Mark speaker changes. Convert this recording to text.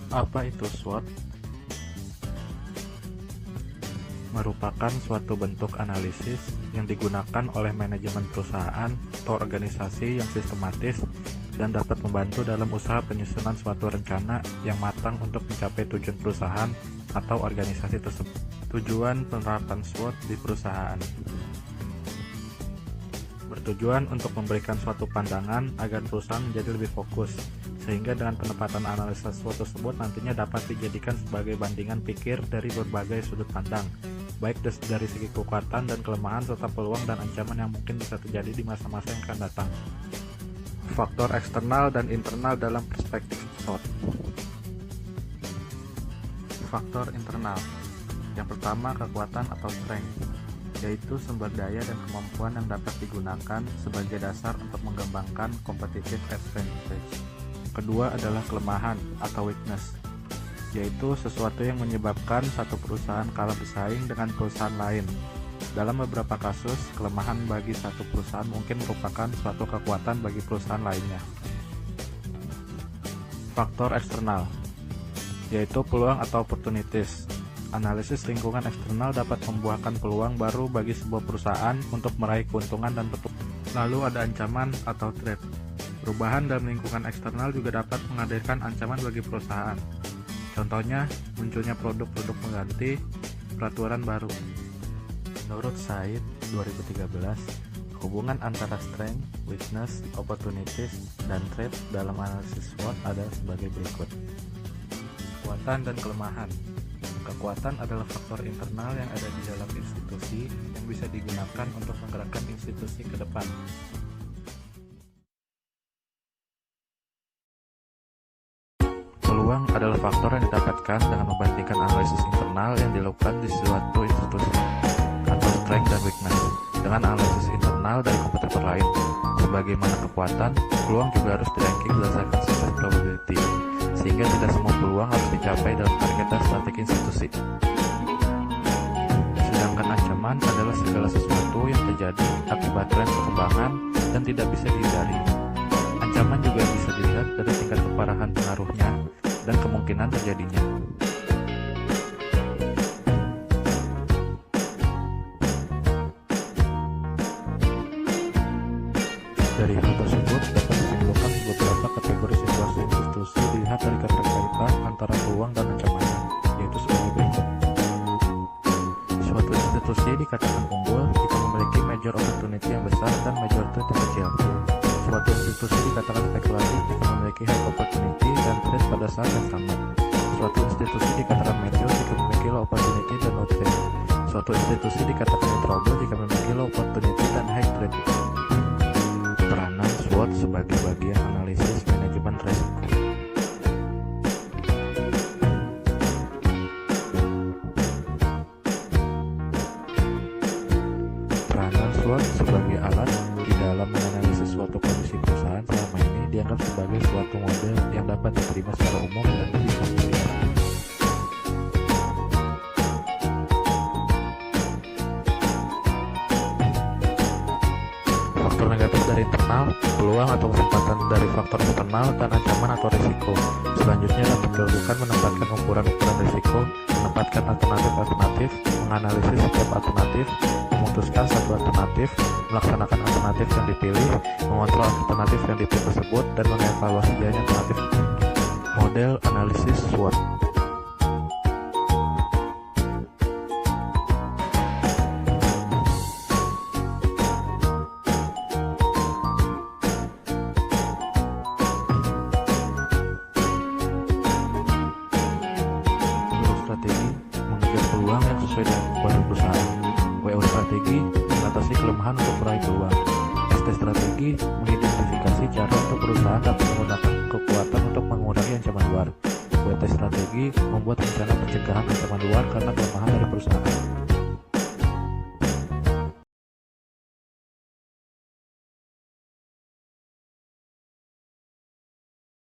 Speaker 1: Apa itu SWOT? Merupakan suatu bentuk analisis yang digunakan oleh manajemen perusahaan atau organisasi yang sistematis dan dapat membantu dalam usaha penyusunan suatu rencana yang matang untuk mencapai tujuan perusahaan atau organisasi tersebut. Tujuan penerapan SWOT di perusahaan bertujuan untuk memberikan suatu pandangan agar perusahaan menjadi lebih fokus, sehingga dengan penempatan analisa SWOT tersebut nantinya dapat dijadikan sebagai bandingan pikir dari berbagai sudut pandang, baik dari segi kekuatan dan kelemahan serta peluang dan ancaman yang mungkin bisa terjadi di masa-masa yang akan datang. Faktor eksternal dan internal dalam perspektif SWOT. Faktor internal. Yang pertama, kekuatan atau strength, yaitu sumber daya dan kemampuan yang dapat digunakan sebagai dasar untuk mengembangkan competitive advantage. Kedua adalah kelemahan atau weakness, yaitu sesuatu yang menyebabkan satu perusahaan kalah bersaing dengan perusahaan lain. Dalam beberapa kasus, kelemahan bagi satu perusahaan mungkin merupakan suatu kekuatan bagi perusahaan lainnya. Faktor eksternal, yaitu peluang atau opportunities. Analisis lingkungan eksternal dapat membuahkan peluang baru bagi sebuah perusahaan untuk meraih keuntungan dan pertumbuhan. Lalu ada ancaman atau threat. Perubahan dalam lingkungan eksternal juga dapat menghadirkan ancaman bagi perusahaan. Contohnya, munculnya produk-produk pengganti, peraturan baru. Menurut Said 2013, hubungan antara strength, weakness, opportunities, dan threat dalam analisis SWOT adalah sebagai berikut. Kekuatan dan kelemahan. Kekuatan adalah faktor internal yang ada di dalam institusi yang bisa digunakan untuk menggerakkan institusi ke depan. Peluang adalah faktor yang didapatkan dengan membandingkan analisis internal yang dilakukan di suatu institusi, atau strength dan weakness, dengan analisis internal dari kompetitor lain. Sebagaimana kekuatan, peluang juga harus di-ranking berdasarkan success probability, sehingga tidak semua peluang harus dicapai dalam target dan strategi institusi. Sedangkan ancaman adalah segala sesuatu yang terjadi akibat tren perkembangan dan tidak bisa dihindari. Ancaman juga bisa dilihat dari tingkat keparahan pengaruhnya dan kemungkinan terjadinya. Dari hal tersebut dapat disimpulkan beberapa kategori situasi institusi dilihat dari keterkaitan antara peluang dan ancamannya, yaitu sebagai berikut. Suatu institusi dikatakan unggul jika memiliki major opportunity yang besar dan major threat yang kecil. Suatu institusi dikatakan spekulatif jika memiliki high opportunity dan threat pada saat yang sama. Suatu institusi dikatakan medium jika memiliki low opportunity dan no threat. Suatu institusi dikatakan trouble jika memiliki low opportunity dan high threat. Peranan SWOT sebagai bagian analisis manajemen risiko. Peranan SWOT sebagai alat di dalam menganalisis suatu kondisi perusahaan selama ini dianggap sebagai suatu model yang dapat diterima secara umum dan bisa dilihat. Faktor negatif dari internal, peluang atau kesempatan dari faktor eksternal, dan ancaman atau risiko. Selanjutnya dapat dilakukan menempatkan ukuran-ukuran risiko, menempatkan alternatif-alternatif, menganalisis setiap alternatif, memutuskan satu alternatif, melaksanakan alternatif yang dipilih, mengontrol alternatif yang dipilih tersebut, dan mengevaluasi jalannya alternatif. Model analisis SWOT. Strategi mengejar peluang yang sesuai dengan kekuatan perusahaan. WO strategi mengatasi kelemahan untuk meraih peluang. ST strategi mengidentifikasi cara untuk perusahaan dapat menggunakan kekuatan untuk mengurangi ancaman luar. WT strategi membuat rencana pencegahan ancaman luar karena kelemahan dari perusahaan.